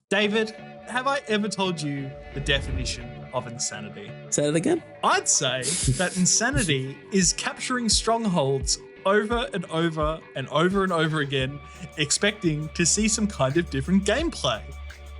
David, have I ever told you the definition of insanity? Say that again? I'd say that insanity is capturing strongholds over and over and over and over again, expecting to see some kind of different gameplay.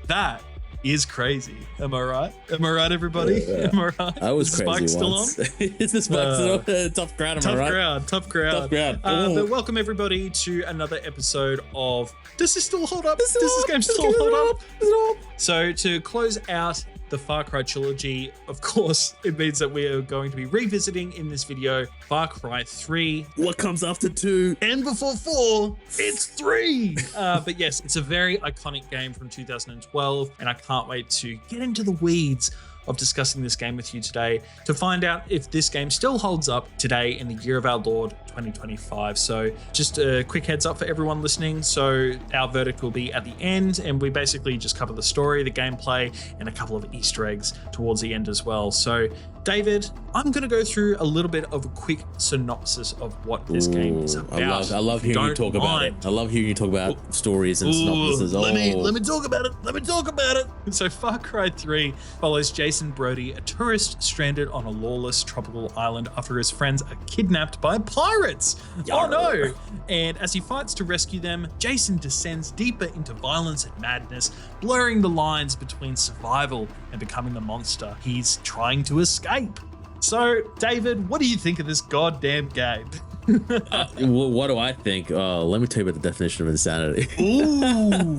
That is crazy. Am I right? Am I right, everybody? Am I right? I was crazy still once. on? Is the spike still on? Tough crowd, am I right? Tough crowd. But welcome everybody to another episode of... Does this still hold up? Does this game still hold up? So to close out the Far Cry trilogy, of course, it means that we are going to be revisiting in this video Far Cry 3. What comes after 2? And before 4, it's 3. But yes, it's a very iconic game from 2012, and I can't wait to get into the weeds of discussing this game with you today to find out if this game still holds up today in the year of our Lord 2025. So just a quick heads up for everyone listening. So our verdict will be at the end, and we basically just cover the story, the gameplay, and a couple of Easter eggs towards the end as well. So David, I'm going to go through a little bit of a quick synopsis of what this game is about. I love hearing you talk about it. I love hearing you talk about stories and synopsises. Let me talk about it. So Far Cry 3 follows Jason Brody, a tourist stranded on a lawless tropical island after his friends are kidnapped by pirates. Yarr. Oh no! And as he fights to rescue them, Jason descends deeper into violence and madness, blurring the lines between survival and becoming the monster he's trying to escape. So, David, what do you think of this goddamn game? What do I think? Let me tell you about the definition of insanity. Ooh.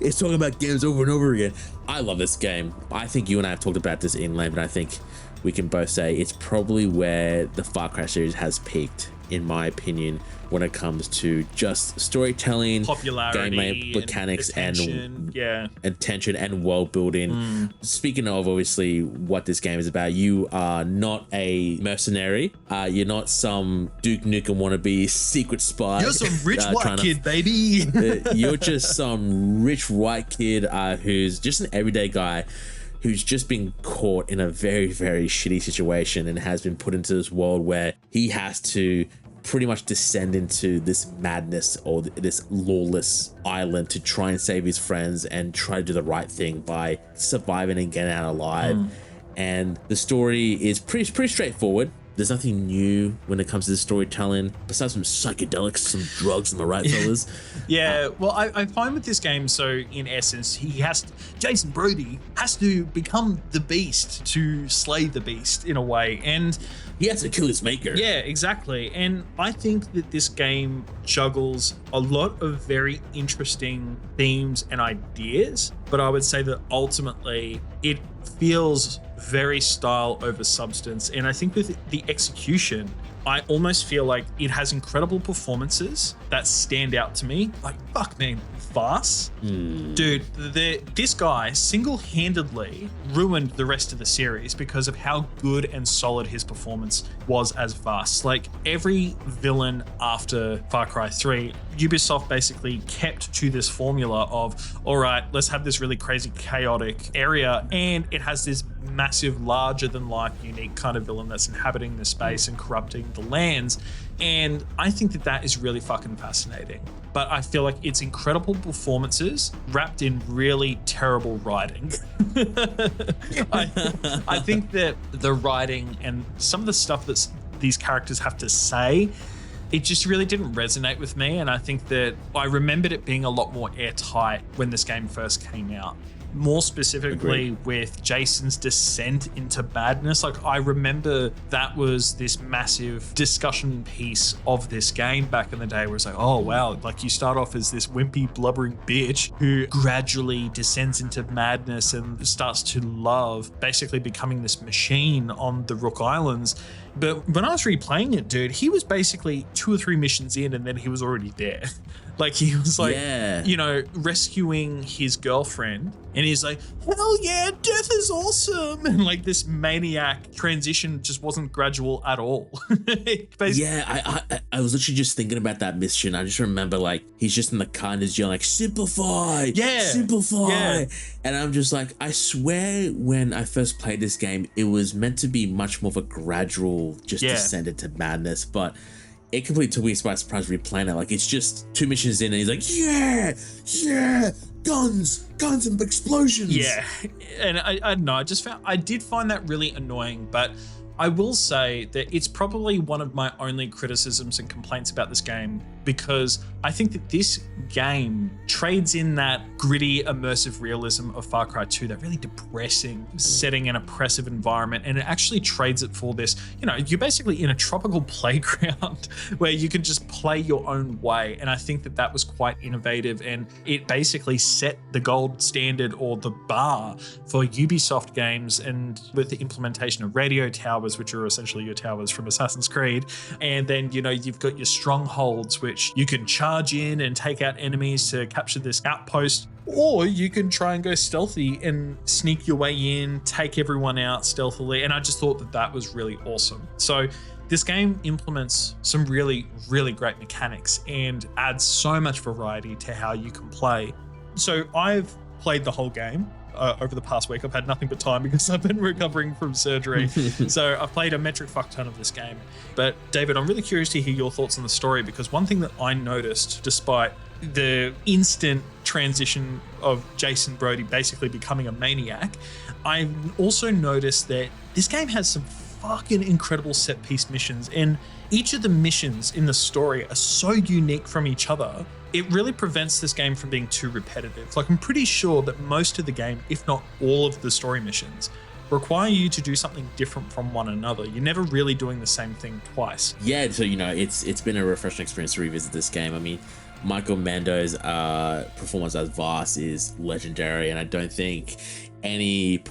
It's talking about games over and over again. I love this game. I think you and I have talked about this in length, but I think we can both say it's probably where the Far Cry series has peaked, in my opinion, when it comes to just storytelling, popularity, gameplay mechanics, and tension and world building. Speaking of obviously what this game is about, you are not a mercenary. You're not some Duke Nukem wannabe secret spy. You're some rich white kid, baby. You're just some rich white kid who's just an everyday guy who's just been caught in a very, very shitty situation and has been put into this world where he has to pretty much descend into this madness or this lawless island to try and save his friends and try to do the right thing by surviving and getting out alive. And the story is pretty straightforward. There's nothing new when it comes to the storytelling, besides some psychedelics, some drugs, am I right, fellas? Well, I find with this game, so in essence, Jason Brody has to become the beast to slay the beast in a way, and he has to kill his maker. Yeah, exactly. And I think that this game juggles a lot of very interesting themes and ideas, but I would say that ultimately it feels very style over substance. And I think with the execution, I almost feel like it has incredible performances that stand out to me. Like, fuck man, Vaas. Dude, this guy single-handedly ruined the rest of the series because of how good and solid his performance was as Vaas. Like, every villain after Far Cry 3, Ubisoft basically kept to this formula of, all right, let's have this really crazy, chaotic area, and it has this massive, larger-than-life, unique kind of villain that's inhabiting the space and corrupting the lands. And I think that is really fucking fascinating. But I feel like it's incredible performances wrapped in really terrible writing. I think that the writing and some of the stuff that these characters have to say, it just really didn't resonate with me. And I think that I remembered it being a lot more airtight when this game first came out. More specifically with Jason's descent into madness. Like, I remember that was this massive discussion piece of this game back in the day where it's like, oh wow, like you start off as this wimpy, blubbering bitch who gradually descends into madness and starts to love basically becoming this machine on the Rook Islands. But when I was replaying it, dude, he was basically 2 or 3 missions in and then he was already there. Like, he was like, you know, rescuing his girlfriend, and he's like, hell yeah, death is awesome. And like this maniac transition just wasn't gradual at all. I was literally just thinking about that mission. I just remember like, he's just in the car and he's yelling like, simplify. And I'm just like, I swear when I first played this game, it was meant to be much more of a gradual just descent into madness, but it completely took me by surprise replaying it. Like, it's just 2 missions in and he's like, yeah, guns and explosions. Yeah, and I don't know, I did find that really annoying, but I will say that it's probably one of my only criticisms and complaints about this game, because I think that this game trades in that gritty, immersive realism of Far Cry 2, that really depressing setting and oppressive environment, and it actually trades it for this, you're basically in a tropical playground where you can just play your own way, and I think that that was quite innovative, and it basically set the gold standard or the bar for Ubisoft games, and with the implementation of radio towers, which are essentially your towers from Assassin's Creed, and then you've got your strongholds, which you can charge in and take out enemies to capture this outpost, or you can try and go stealthy and sneak your way in, take everyone out stealthily, and I just thought that that was really awesome. So this game implements some really, really great mechanics and adds so much variety to how you can play. So I've played the whole game. Over the past week. I've had nothing but time because I've been recovering from surgery. So I've played a metric fuck ton of this game. But David, I'm really curious to hear your thoughts on the story, because one thing that I noticed, despite the instant transition of Jason Brody basically becoming a maniac, I also noticed that this game has some fucking incredible set piece missions, and each of the missions in the story are so unique from each other. It really prevents this game from being too repetitive. Like, I'm pretty sure that most of the game, if not all of the story missions, require you to do something different from one another. You're never really doing the same thing twice. Yeah, so it's been a refreshing experience to revisit this game. I mean, Michael Mando's performance as Vaas is legendary, and I don't think any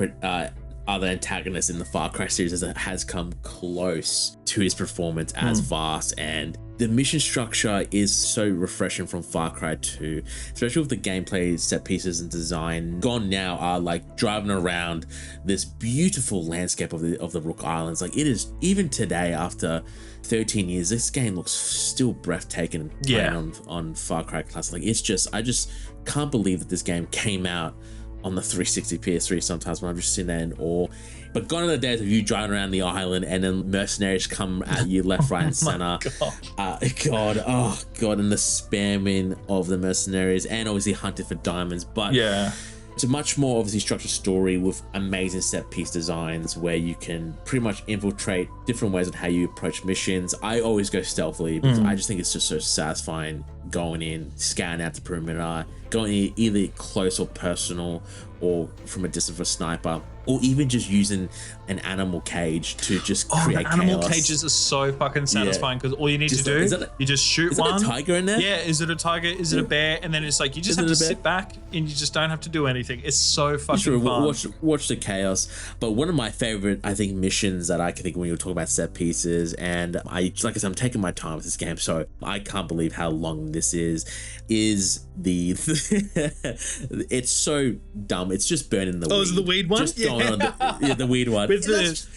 other antagonist in the Far Cry series has come close to his performance as Vaas. And the mission structure is so refreshing from Far Cry 2, especially with the gameplay, set pieces, and design. Gone now are like driving around this beautiful landscape of the Rook Islands. Like, it is, even today after 13 years, this game looks still breathtaking. On Far Cry Classic. Like, it's just, I just can't believe that this game came out on the 360 PS3 sometimes, when I'm just sitting there in awe. But gone are the days of you driving around the island and then mercenaries come at you left, right, and center. God, and the spamming of the mercenaries, and obviously hunting for diamonds. But yeah, it's a much more obviously structured story with amazing set piece designs where you can pretty much infiltrate different ways of how you approach missions. I always go stealthily because I just think it's just so satisfying going in, scanning out the perimeter, going in either close or personal, or from a distance for a sniper, or even just using an animal cage to just create chaos. Animal cages are so fucking satisfying, because all you need to do you just shoot one. Is it a tiger in there? Yeah, is it a tiger? Is it a bear? And then it's like, you just have to sit back and you just don't have to do anything. It's so fucking fun. Watch the chaos. But one of my favorite, I think, missions that I can think when you're talking about set pieces, and like I said, I'm taking my time with this game, so I can't believe how long this is the it's so dumb. It's just burning the weed. Oh, is it the weed one? Just going on the weed one.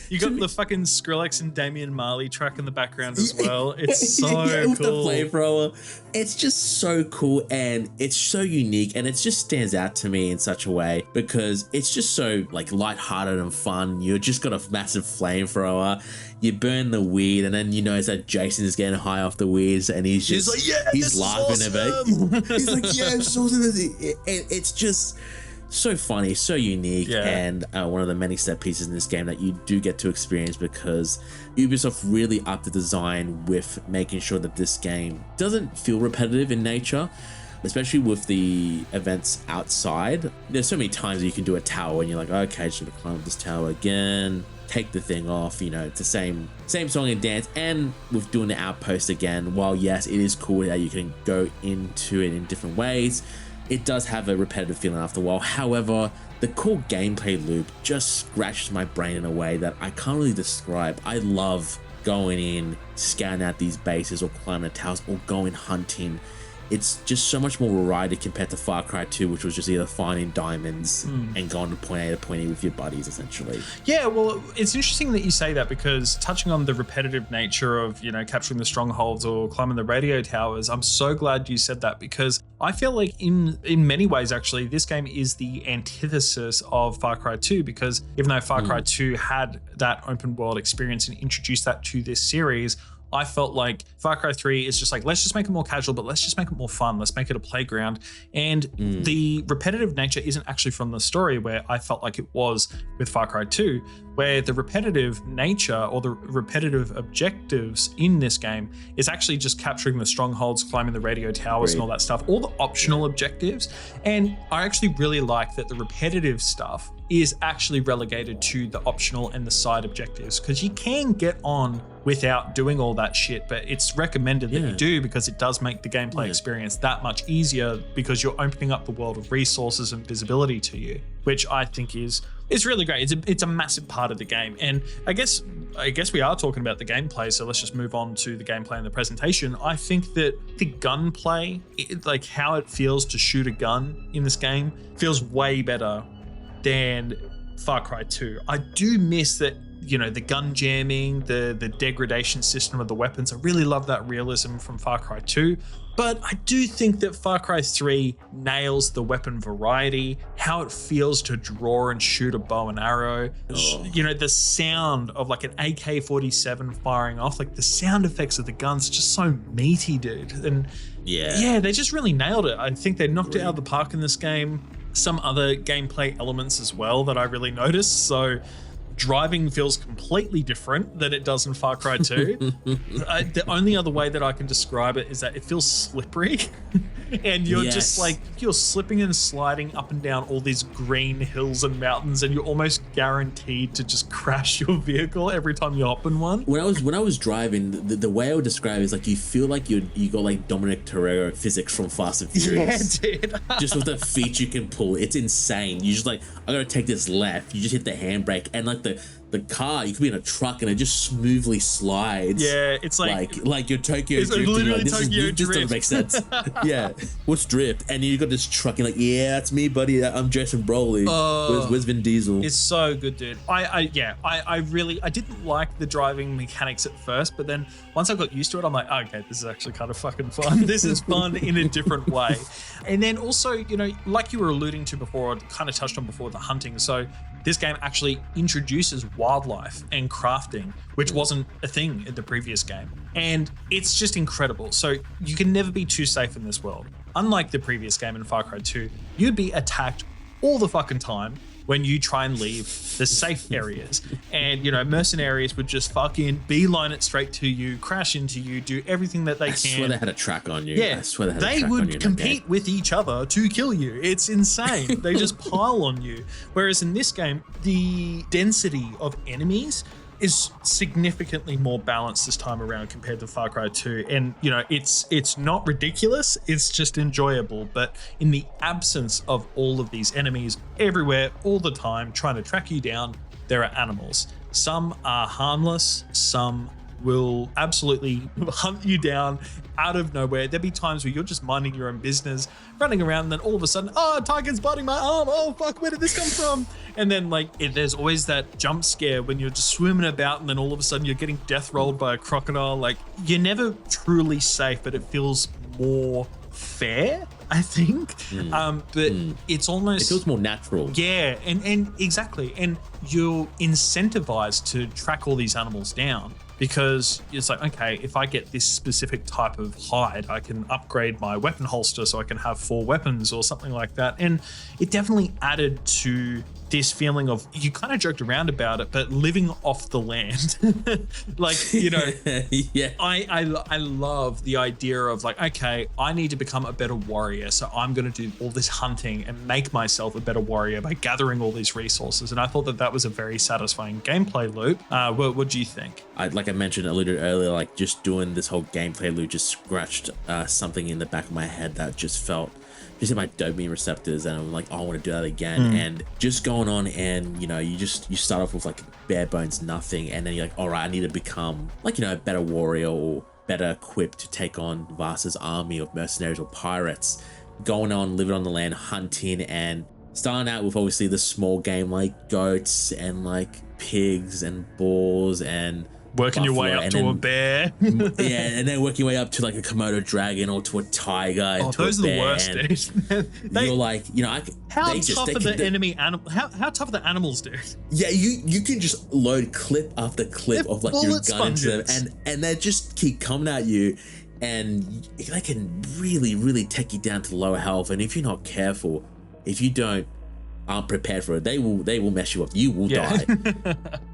You got the fucking Skrillex and Damian Marley track in the background as well. It's so with cool. The flamethrower. It's just so cool, and it's so unique, and it just stands out to me in such a way because it's just so like lighthearted and fun. You just got a massive flamethrower. You burn the weed, and then you notice that Jason is getting high off the weeds, and he's like, "Yeah, he's laughing a bit." He's like, "Yeah, it's awesome." It's just so funny, so unique, and one of the many set pieces in this game that you do get to experience, because Ubisoft really upped the design with making sure that this game doesn't feel repetitive in nature, especially with the events outside. There's so many times you can do a tower and you're like, okay, just gonna climb up this tower again, take the thing off, it's the same song and dance. And with doing the outpost again, while yes, it is cool that you can go into it in different ways, it does have a repetitive feeling after a while. However, the core gameplay loop just scratches my brain in a way that I can't really describe. I love going in, scanning out these bases, or climbing the towers, or going hunting. It's just so much more variety compared to Far Cry 2, which was just either finding diamonds and going to point A to point E with your buddies, essentially. Yeah, well, it's interesting that you say that, because touching on the repetitive nature of, capturing the strongholds or climbing the radio towers, I'm so glad you said that, because I feel like in many ways, actually, this game is the antithesis of Far Cry 2, because even though Far Cry 2 had that open world experience and introduced that to this series, I felt like Far Cry 3 is just like, let's just make it more casual, but let's just make it more fun. Let's make it a playground. And the repetitive nature isn't actually from the story, where I felt like it was with Far Cry 2, where the repetitive nature or the repetitive objectives in this game is actually just capturing the strongholds, climbing the radio towers and all that stuff, all the optional objectives. And I actually really like that the repetitive stuff is actually relegated to the optional and the side objectives, because you can get on without doing all that shit, but it's recommended that you do, because it does make the gameplay experience that much easier, because you're opening up the world of resources and visibility to you, which I think is really great. It's a massive part of the game. And I guess we are talking about the gameplay, so let's just move on to the gameplay and the presentation. I think that the gunplay, like how it feels to shoot a gun in this game, feels way better than Far Cry 2. I do miss that, you know, the gun jamming, the degradation system of the weapons. I really love that realism from Far Cry 2. But I do think that Far Cry 3 nails the weapon variety, how it feels to draw and shoot a bow and arrow. You know, the sound of like an AK-47 firing off, like the sound effects of the guns, just so meaty, dude. And yeah, they just really nailed it. I think they knocked it out of the park in this game. Some other gameplay elements as well that I really noticed. So driving feels completely different than it does in Far Cry 2. The only other way that I can describe it is that it feels slippery. And you're just like, you're slipping and sliding up and down all these green hills and mountains, and you're almost guaranteed to just crash your vehicle every time you hop in one. When I was driving, the way I would describe it is like, you feel like you got like Dominic Toretto physics from Fast and Furious. Yeah, dude. Just with the feet you can pull, it's insane. You just like, I gotta take this left. You just hit the handbrake, and like the car, you could be in a truck and it just smoothly slides. Yeah, it's like your Tokyo drift. Literally like, Tokyo this doesn't make sense. Yeah, what's drift? And you got this truck, you're like, yeah, that's me, buddy. I'm Jason Brody. Where's Vin Diesel? It's so good, dude. I didn't like the driving mechanics at first, but then once I got used to it, I'm like, okay, this is actually kind of fucking fun. This is fun in a different way. And then also, you know, like you were alluding to before, or kind of touched on before, the hunting. So this game actually introduces wildlife and crafting, which wasn't a thing in the previous game. And it's just incredible. So you can never be too safe in this world. Unlike the previous game in Far Cry 2, you'd be attacked all the fucking time when you try and leave the safe areas. And, you know, mercenaries would just fucking beeline it straight to you, crash into you, do everything that they can. I swear they had a track on you. Yeah, I swear they had a track on you. They would compete with each other to kill you. It's insane. They just pile on you. Whereas in this game, the density of enemies is significantly more balanced this time around compared to Far Cry 2. And, you know, it's not ridiculous, it's just enjoyable. But in the absence of all of these enemies everywhere, all the time, trying to track you down, there are animals. Some are harmless, some will absolutely hunt you down out of nowhere. There'll be times where you're just minding your own business, running around, and then all of a sudden, oh, tiger's biting my arm. Oh, fuck, where did this come from? And then, like, there's always that jump scare when you're just swimming about, and then all of a sudden you're getting death rolled by a crocodile. Like, you're never truly safe, but it feels more fair, I think. It's almost, it feels more natural. Yeah, and exactly. And you're incentivized to track all these animals down, because it's like, okay, if I get this specific type of hide, I can upgrade my weapon holster so I can have 4 weapons or something like that. And it definitely added to this feeling of, you kind of joked around about it, but living off the land. Like, you know, yeah. I love the idea of like, okay, I need to become a better warrior, so I'm going to do all this hunting and make myself a better warrior by gathering all these resources. And I thought that was a very satisfying gameplay loop. What do you think? Like I mentioned a little earlier, like just doing this whole gameplay loop just scratched something in the back of my head that just felt, just hit my dopamine receptors, and I'm like, oh, I want to do that again. And just going on, and you know, you start off with like bare bones nothing, and then you're like, all right, I need to become like, you know, a better warrior or better equipped to take on Vaas's army of mercenaries or pirates. Going on, living on the land, hunting, and starting out with obviously the small game like goats and like pigs and boars and Working your way buffalo, up and to then, a bear. yeah, and then working your way up to like a Komodo dragon or to a tiger. And to Those a are the bear, worst, and dude. you're like, How they tough are the enemy animal? How tough are the animals, dude? Yeah, you can just load clip after clip They're of like your bullet gun into them, sponges. and they just keep coming at you, and they can really take you down to lower health. And if you're not careful, if you aren't prepared for it, they will mess you up. You will die.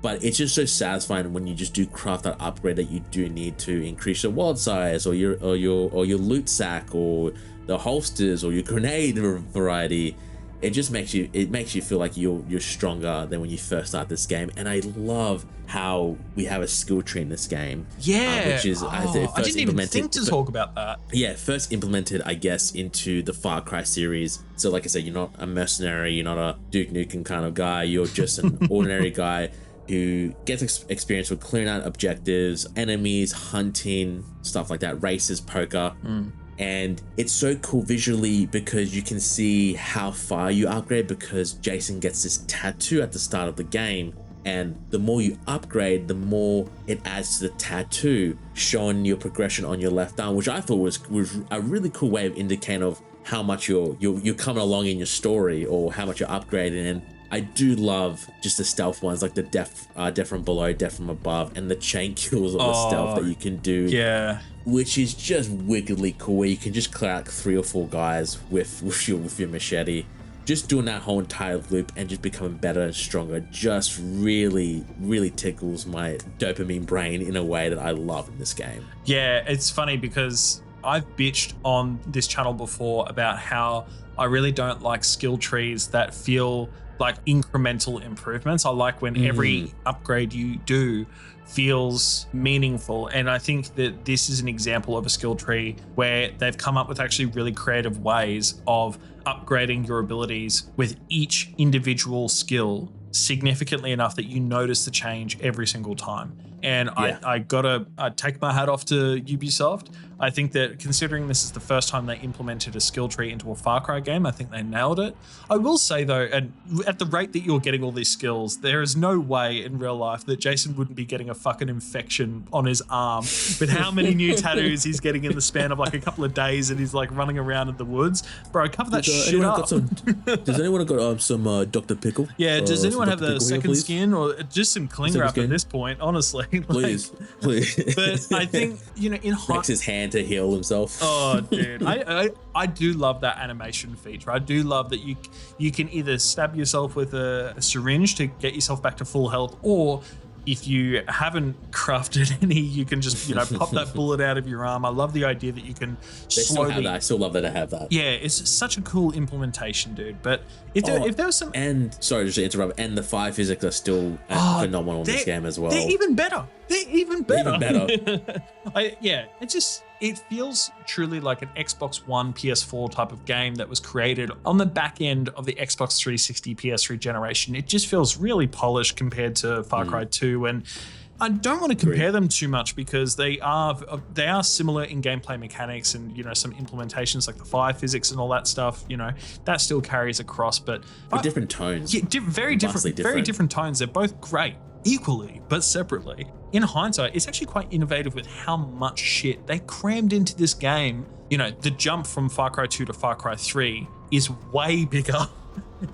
But it's just so satisfying when you just do craft that upgrade that you do need to increase your wallet size or your loot sack or the holsters or your grenade variety. It just makes you feel like you're stronger than when you first start this game. And I love how we have a skill tree in this game. Yeah, which is I didn't even think to talk about that. Yeah, first implemented, I guess, into the Far Cry series. So like I said, you're not a mercenary, you're not a Duke Nukem kind of guy. You're just an ordinary guy who gets experience with clearing out objectives, enemies, hunting, stuff like that, races, poker. And it's so cool visually because you can see how far you upgrade, because Jason gets this tattoo at the start of the game, and the more you upgrade, the more it adds to the tattoo, showing your progression on your left arm, which I thought was a really cool way of indicating of how much you're coming along in your story or how much you're upgrading. And I do love just the stealth ones, like the death from below, death from above, and the chain kills of the stealth that you can do. Yeah. Which is just wickedly cool, where you can just clear out 3 or 4 guys with your machete. Just doing that whole entire loop and just becoming better and stronger just really tickles my dopamine brain in a way that I love in this game. Yeah, it's funny because I've bitched on this channel before about how I really don't like skill trees that feel like incremental improvements. I like when every upgrade you do feels meaningful, and I think that this is an example of a skill tree where they've come up with actually really creative ways of upgrading your abilities with each individual skill significantly enough that you notice the change every single time. And yeah. I gotta take my hat off to Ubisoft. I think that considering this is the first time they implemented a skill tree into a Far Cry game, I think they nailed it. I will say though, and at the rate that you're getting all these skills, there is no way in real life that Jason wouldn't be getting a fucking infection on his arm with how many new tattoos he's getting in the span of like a couple of days, and he's like running around in the woods. Bro, cover that shit up. Does anyone got some Dr. Pickle? Yeah, does anyone have the second here, skin or just some cling wrap at this point, honestly? Please. But I think, in Rex his hand to heal himself. Oh, dude. I do love that animation feature. I do love that you can either stab yourself with a syringe to get yourself back to full health, or if you haven't crafted any, you can just, pop that bullet out of your arm. I love the idea that you can slowly... I still love that I have that. Yeah, it's such a cool implementation, dude. But if there was some... And, sorry to interrupt, and the fire physics are still phenomenal in this game as well. They're even better. It feels truly like an Xbox One, PS4 type of game that was created on the back end of the Xbox 360, PS3 generation. It just feels really polished compared to Far Cry 2. And I don't want to compare them too much because they are similar in gameplay mechanics and, some implementations like the fire physics and all that stuff, that still carries across. But different tones. Yeah, very different tones. They're both great. Equally, but separately. In hindsight, it's actually quite innovative with how much shit they crammed into this game. The jump from Far Cry 2 to Far Cry 3 is way bigger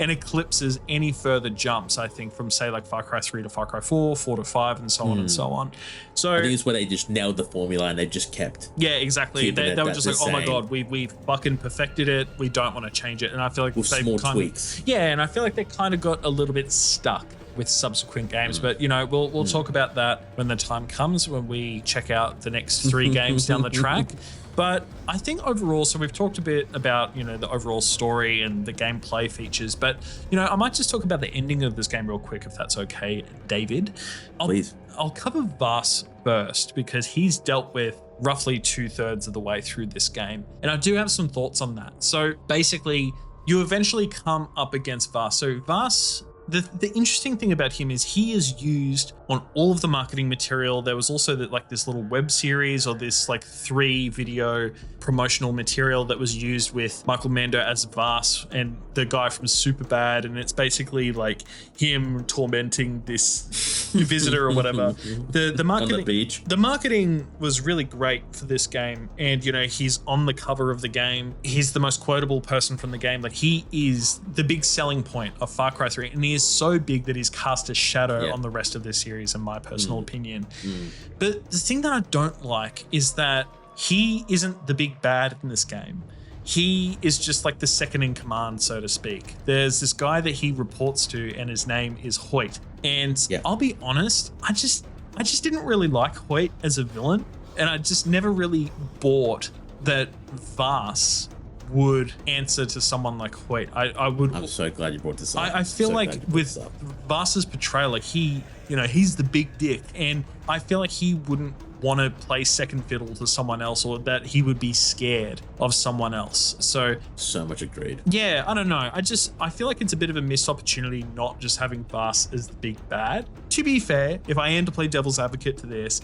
and eclipses any further jumps, I think, from say like Far Cry 3 to Far Cry 4, 4 to 5, and so on and so on. So I think it's where they just nailed the formula and they just kept. Yeah, exactly. They were just like, oh my god, we've fucking perfected it. We don't want to change it. And I feel like with small tweaks. And I feel like they kind of got a little bit stuck with subsequent games, but we'll talk about that when the time comes, when we check out the next 3 games down the track. But I think overall, so we've talked a bit about the overall story and the gameplay features, but I might just talk about the ending of this game real quick, if that's okay, David. Please. I'll cover Vaas first because he's dealt with roughly 2/3 of the way through this game, and I do have some thoughts on that. So basically, you eventually come up against Vaas. So Vaas, the interesting thing about him is he is used on all of the marketing material. There was also this little web series or this 3 video promotional material that was used with Michael Mando as Vaas and the guy from Superbad, and it's basically like him tormenting this visitor or whatever. The marketing on the beach. The marketing was really great for this game, and he's on the cover of the game. He's the most quotable person from the game. Like, he is the big selling point of Far Cry 3, and he is so big that he's cast a shadow on the rest of this series, in my personal opinion. But the thing that I don't like is that he isn't the big bad in this game. He is just like the second in command, so to speak. There's this guy that he reports to, and his name is Hoyt. And I'll be honest, I just didn't really like Hoyt as a villain, and I just never really bought that Vaas would answer to someone like Hoyt. I'm so glad you brought this up. I feel like with Vaas's portrayal, like he's the big dick, and I feel like he wouldn't want to play second fiddle to someone else, or that he would be scared of someone else. So much agreed. Yeah, I don't know. I feel like it's a bit of a missed opportunity not just having Vaas as the big bad. To be fair, if I am to play devil's advocate to this,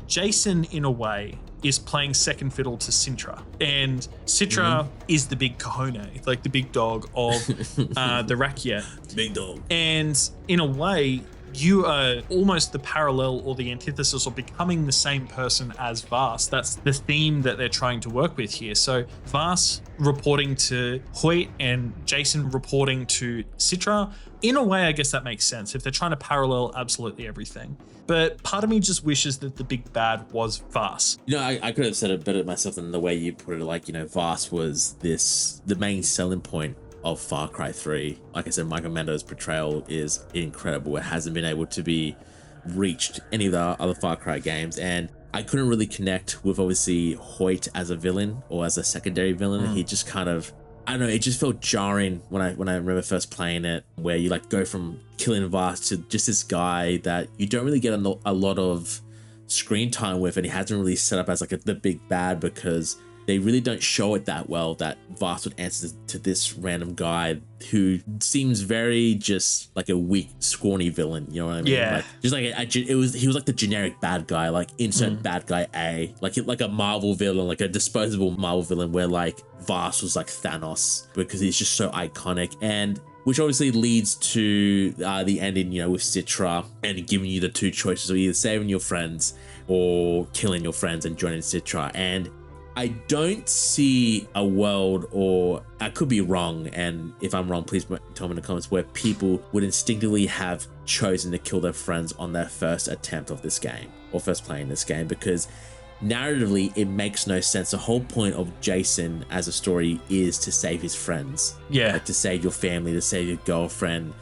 Jason, in a way, is playing second fiddle to Sintra. And Sintra is the big cojones, like the big dog of the Rakyat. Big dog. And in a way, you are almost the parallel or the antithesis of becoming the same person as Vaas. That's the theme that they're trying to work with here. So Vaas reporting to Hoyt and Jason reporting to Citra. In a way, I guess that makes sense if they're trying to parallel absolutely everything. But part of me just wishes that the big bad was Vaas. I could have said it better myself than the way you put it. Like, Vaas was the main selling point of Far Cry 3. Like I said, Michael Mando's portrayal is incredible. It hasn't been able to be reached any of the other Far Cry games, and I couldn't really connect with obviously Hoyt as a villain or as a secondary villain. He just kind of, I don't know, it just felt jarring when I remember first playing it, where you like go from killing Vaas to just this guy that you don't really get a lot of screen time with, and he hasn't really set up as like the big bad, because they really don't show it that well that Vaas would answer to this random guy who seems very just like a weak, scrawny villain. You know what I mean? Yeah. Like, just like he was like the generic bad guy, like insert bad guy A, like a Marvel villain, like a disposable Marvel villain, where like Vaas was like Thanos because he's just so iconic. And which obviously leads to the ending, with Citra and giving you the two choices of either saving your friends or killing your friends and joining Citra. And I don't see a world, or I could be wrong, and if I'm wrong, please tell me in the comments, where people would instinctively have chosen to kill their friends on their first attempt of this game, or first playing this game, because narratively it makes no sense. The whole point of Jason as a story is to save his friends. Yeah. Like to save your family, to save your girlfriend.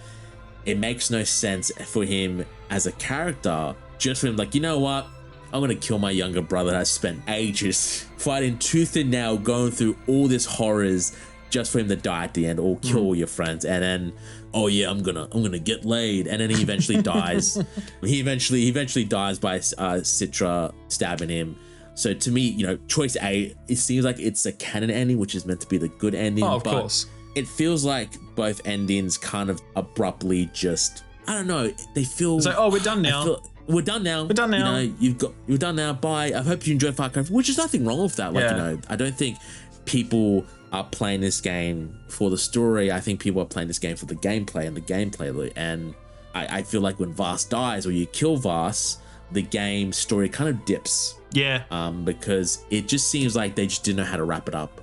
It makes no sense for him as a character, just for him like, you know what? I'm gonna kill my younger brother that I spent ages fighting tooth and nail, going through all this horrors, just for him to die at the end, or kill all your friends, and then, oh yeah, I'm gonna get laid, and then he eventually dies. He eventually dies by Citra stabbing him. So to me, choice A, it seems like it's a canon ending, which is meant to be the good ending. Oh, of but course. It feels like both endings kind of abruptly just, I don't know, they feel. It's like, oh, we're done now. We're done now. We're done now. You're done now. Bye. I hope you enjoyed Far Cry, which is nothing wrong with that. Like, I don't think people are playing this game for the story. I think people are playing this game for the gameplay and the gameplay. And I feel like when Vaas dies or you kill Vaas, the game story kind of dips. Yeah. Because it just seems like they just didn't know how to wrap it up.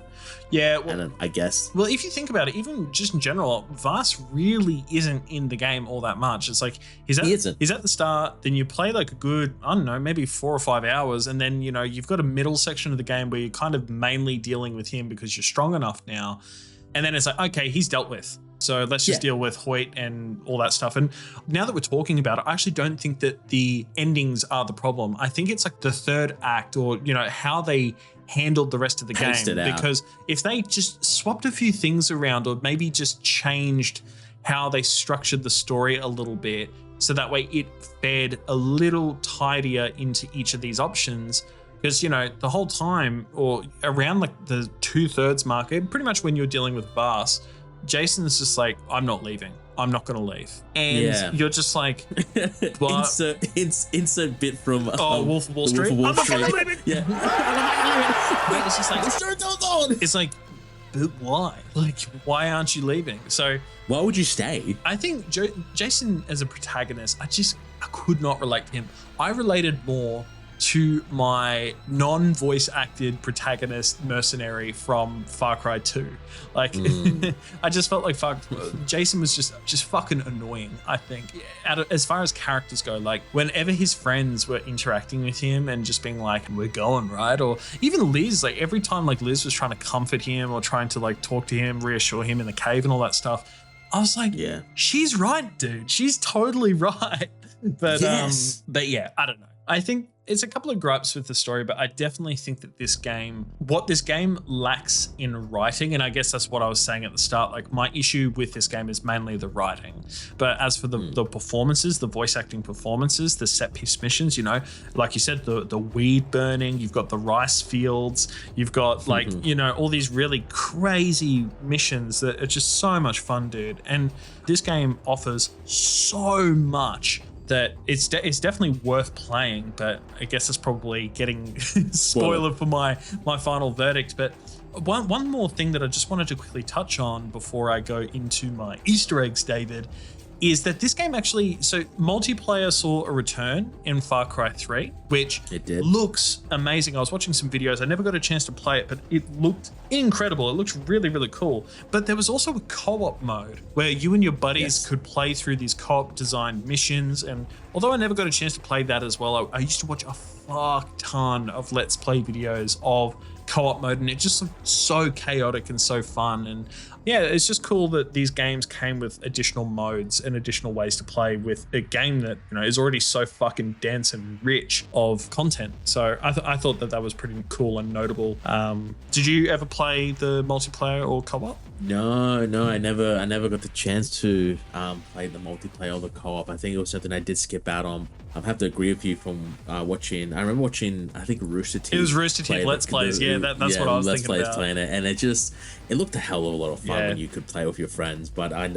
Yeah, well, and I guess. Well, if you think about it, even just in general, Vaas really isn't in the game all that much. It's like he's at the start, then you play like a good, I don't know, maybe 4 or 5 hours, and then you've got a middle section of the game where you're kind of mainly dealing with him because you're strong enough now, and then it's like, okay, he's dealt with. So let's just deal with Hoyt and all that stuff. And now that we're talking about it, I actually don't think that the endings are the problem. I think it's like the third act, or how they handled the rest of the game. Because if they just swapped a few things around, or maybe just changed how they structured the story a little bit, so that way it fed a little tidier into each of these options. Because, the whole time, or around like the 2/3 mark, pretty much when you're dealing with Vaas, Jason's just like, I'm not leaving. I'm not going to leave. And you're just like, insert bit from Wall Street. I'm not leaving. Yeah. But it's just like, the story goes on. It's like, but why? Like, why aren't you leaving? So why would you stay? I think Jason as a protagonist, I could not relate to him. I related more to my non-voice acted protagonist mercenary from Far Cry 2. Like, I just felt like Jason was just fucking annoying, I think. As far as characters go, like whenever his friends were interacting with him and just being like, we're going, right? Or even Liz, like every time like Liz was trying to comfort him or trying to like talk to him, reassure him in the cave and all that stuff, I was like, yeah, she's right, dude. She's totally right. But yes. But yeah, I don't know. I think it's a couple of gripes with the story, but I definitely think that what this game lacks in writing, and I guess that's what I was saying at the start, like my issue with this game is mainly the writing. But as for the performances, the voice acting performances, the set piece missions, you know, like you said, the weed burning, you've got the rice fields, you've got like, you know, all these really crazy missions that are just so much fun, dude. And this game offers so much that it's definitely worth playing, but I guess it's probably getting spoiler for my final verdict. But one more thing that I just wanted to quickly touch on before I go into my Easter eggs, David, is that this game actually, so multiplayer saw a return in Far Cry 3, which it did. Looks amazing. I was watching some videos. I never got a chance to play it, but it looked incredible. It looked really, really cool. But there was also a co-op mode where you and your buddies could play through these co-op designed missions. And although I never got a chance to play that as well, I used to watch a fuck ton of Let's Play videos of co-op mode, and it just looked so chaotic and so fun. And yeah, it's just cool that these games came with additional modes and additional ways to play with a game that, you know, is already so fucking dense and rich of content. So I thought that was pretty cool and notable. Did you ever play the multiplayer or co-op? No, I never got the chance to play the multiplayer or the co-op. I think it was something I did skip out on. I have to agree with you from watching. I remember watching, I think Rooster Teeth. It was Rooster Teeth Let's Plays. Yeah, that's what I was Let's thinking Plays about. playing it, and it looked a hell of a lot of fun when you could play with your friends. But I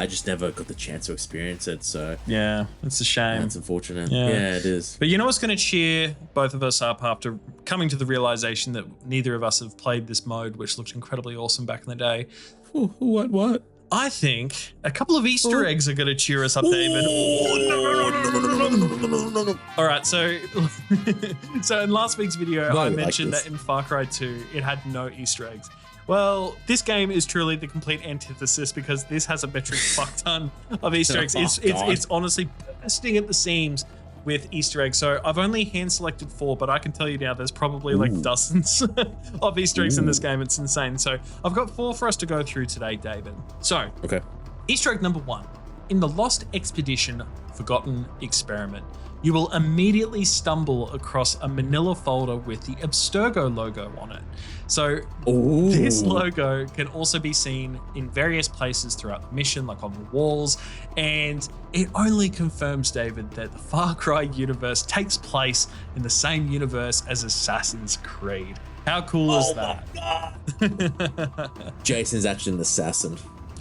just never got the chance to experience it. So yeah, it's a shame. That's unfortunate. Yeah, it is. But you know what's going to cheer both of us up after coming to the realization that neither of us have played this mode, which looked incredibly awesome back in the day. What? I think a couple of Easter eggs are going to cheer us up, David. No. All right, so in last week's video, I mentioned that in Far Cry 2, it had no Easter eggs. Well, this game is truly the complete antithesis because this has a metric fuck ton of Easter eggs. It's honestly bursting at the seams with Easter eggs. So I've only hand selected 4, but I can tell you now there's probably like dozens of Easter eggs in this game. It's insane. So I've got 4 for us to go through today, David. So Easter egg number 1. In the Lost Expedition Forgotten Experiment, you will immediately stumble across a manila folder with the Abstergo logo on it. So this logo can also be seen in various places throughout the mission, like on the walls, and it only confirms, David, that the Far Cry universe takes place in the same universe as Assassin's Creed. How cool is that? My God. Jason's actually an assassin.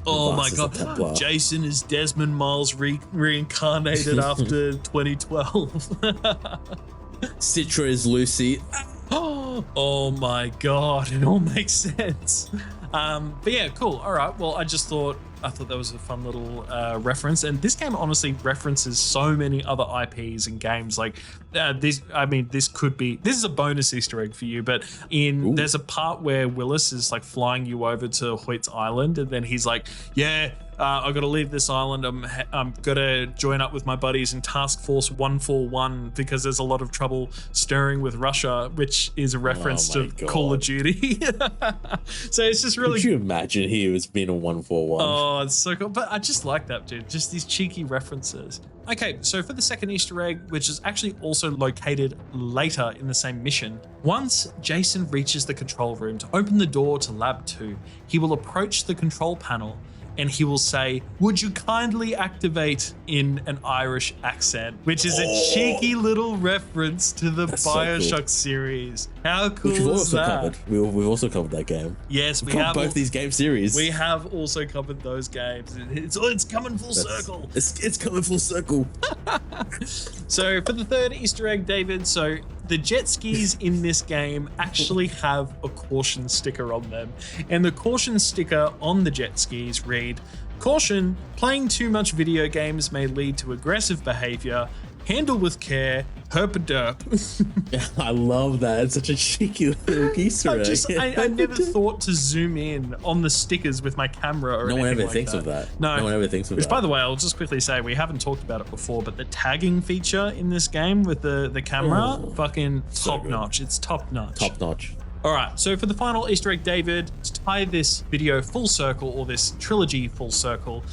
Oh my God. Jason is Desmond Miles reincarnated after 2012. Citra is Lucy. Oh my God. It all makes sense. But yeah, cool. All right. Well, I thought that was a fun little reference. And this game honestly references so many other IPs and games. Like this is a bonus Easter egg for you, but there's a part where Willis is like flying you over to Hoyt's island, and then he's like, I got to leave this island. I'm gonna join up with my buddies in Task Force 141 because there's a lot of trouble stirring with Russia, which is a reference to Call of Duty. So it's just really. Could you imagine he was being a 141? Oh, it's so cool. But I just like that, dude. Just these cheeky references. Okay, so for the second Easter egg, which is actually also located later in the same mission, once Jason reaches the control room to open the door to Lab 2, he will approach the control panel and he will say, "Would you kindly activate," in an Irish accent, which is a cheeky little reference to the Bioshock series. How cool is that? We've also covered that game. Yes, we have both these game series. We have also covered those games. It's coming full circle. It's coming full circle. So for the third Easter egg, David, so the jet skis in this game actually have a caution sticker on them. And the caution sticker on the jet skis read, "Caution, playing too much video games may lead to aggressive behavior. Handle with care, herp a derp." I love that. It's such a cheeky little Easter egg. I never thought to zoom in on the stickers with my camera or anything. No one ever like thinks that. of that. No one ever thinks of that. Which, by the way, I'll just quickly say, we haven't talked about it before, but the tagging feature in this game with the camera, fucking top notch. It's top notch. Top notch. All right, so for the final Easter egg, David, to tie this video full circle, or this trilogy full circle,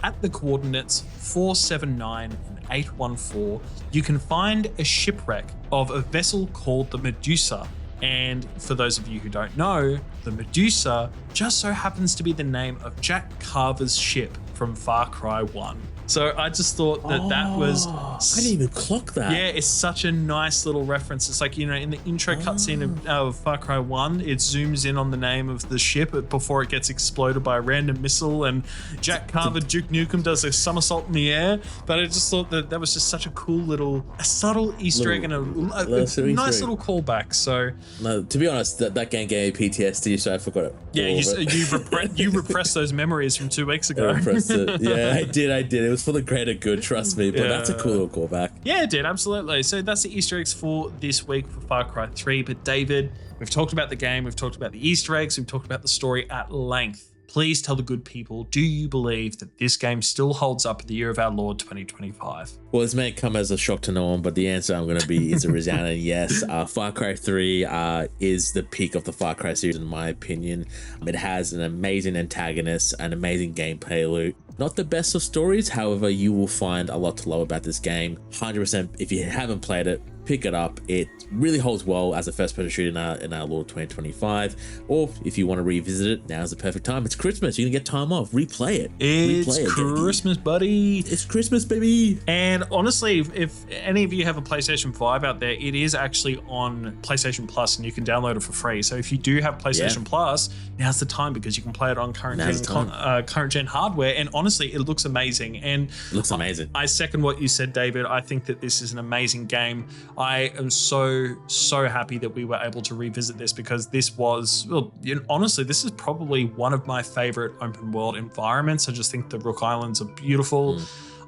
at the coordinates 479 and 814, you can find a shipwreck of a vessel called the Medusa. And for those of you who don't know, the Medusa just so happens to be the name of Jack Carver's ship from Far Cry 1. So I just thought that was... I didn't even clock that. Yeah, it's such a nice little reference. It's like, in the intro cutscene of Far Cry 1, it zooms in on the name of the ship before it gets exploded by a random missile, and Jack Carver, Duke Nukem, does a somersault in the air. But I just thought that was just such a cool a subtle Easter egg and a nice little callback. So, no, to be honest, that game gave me PTSD, so I forgot it. Yeah, you repressed those memories from 2 weeks ago. I repressed it. Yeah, I did. It was for the greater good, trust me. But that's a cool little callback. Yeah, it did, absolutely. So that's the Easter eggs for this week for Far Cry 3. But David, we've talked about the game, we've talked about the Easter eggs, we've talked about the story at length. Please tell the good people, do you believe that this game still holds up in the year of our Lord 2025? Well, this may come as a shock to no one, but the answer I'm going to be is a resounding yes. Far Cry 3 is the peak of the Far Cry series, in my opinion. It has an amazing antagonist, an amazing gameplay loop. Not the best of stories, however, you will find a lot to love about this game. 100%, if you haven't played it, pick it up. It really holds well as a first-person shooter in our Lord 2025. Or if you want to revisit it, now's the perfect time. It's Christmas. You can get time off. Replay it. It's Christmas, buddy. It's Christmas, baby. And honestly, if any of you have a PlayStation 5 out there, it is actually on PlayStation Plus, and you can download it for free. So if you do have PlayStation Plus, now's the time, because you can play it on current gen hardware. And honestly, it looks amazing. And it looks amazing. I second what you said, David. I think that this is an amazing game. I am so happy that we were able to revisit this, because this was, honestly, this is probably one of my favorite open world environments. I just think the Rook Islands are beautiful.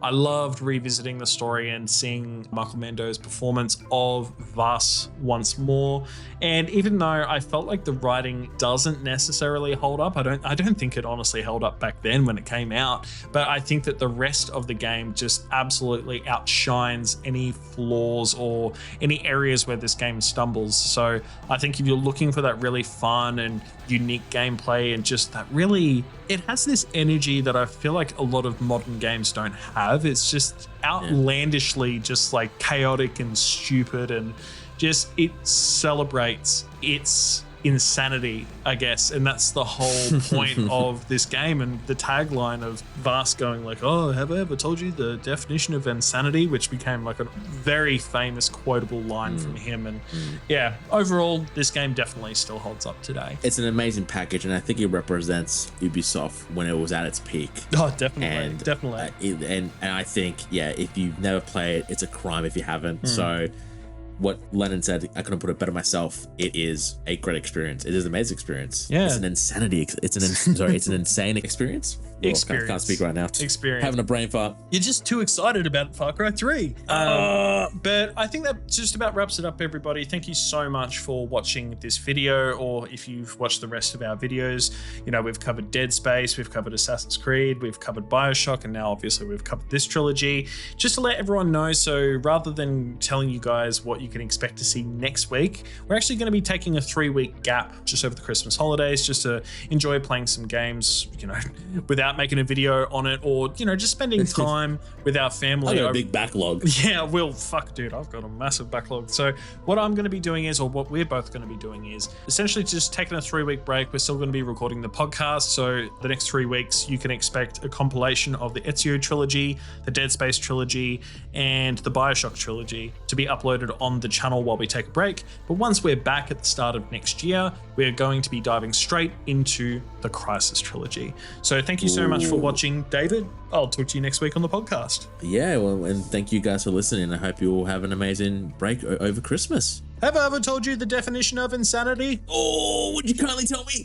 I loved revisiting the story and seeing Michael Mando's performance of Vaas once more. And even though I felt like the writing doesn't necessarily hold up, I don't think it honestly held up back then when it came out, but I think that the rest of the game just absolutely outshines any flaws or any areas where this game stumbles. So I think if you're looking for that really fun and unique gameplay, and just that really, it has this energy that I feel like a lot of modern games don't have. It's just outlandishly just like chaotic and stupid, and just it celebrates its insanity, I guess. And that's the whole point of this game, and the tagline of Vaas going like, "Oh, have I ever told you the definition of insanity?" which became like a very famous quotable line from him. And yeah, overall, this game definitely still holds up today. It's an amazing package, and I think it represents Ubisoft when it was at its peak. Oh, definitely. And I think, if you've never played, it's a crime if you haven't. So what Lennon said, I couldn't put it better myself. It is a great experience. It is an amazing experience. Yeah. It's an insanity. It's an insane experience. I can't speak right now. Experience. Having a brain fart. You're just too excited about Far Cry 3. But I think that just about wraps it up, everybody. Thank you so much for watching this video, or if you've watched the rest of our videos. We've covered Dead Space, we've covered Assassin's Creed, we've covered Bioshock, and now obviously we've covered this trilogy. Just to let everyone know, so rather than telling you guys what you can expect to see next week, we're actually going to be taking a 3-week gap just over the Christmas holidays, just to enjoy playing some games, without making a video on it, or just spending time with our family. I've got a big backlog. Yeah, well, fuck, dude, I've got a massive backlog. So what I'm going to be doing is, or what we're both going to be doing is, essentially just taking a 3-week break. We're still going to be recording the podcast, so the next 3 weeks you can expect a compilation of the Ezio trilogy, the Dead Space trilogy, and the Bioshock trilogy to be uploaded on the channel while we take a break. But once we're back at the start of next year, we're going to be diving straight into the Crisis trilogy. So thank you so very much for watching, David. I'll talk to you next week on the podcast. Yeah, well, and thank you guys for listening. I hope you all have an amazing break over Christmas. Have I ever told you the definition of insanity? Oh, would you kindly tell me?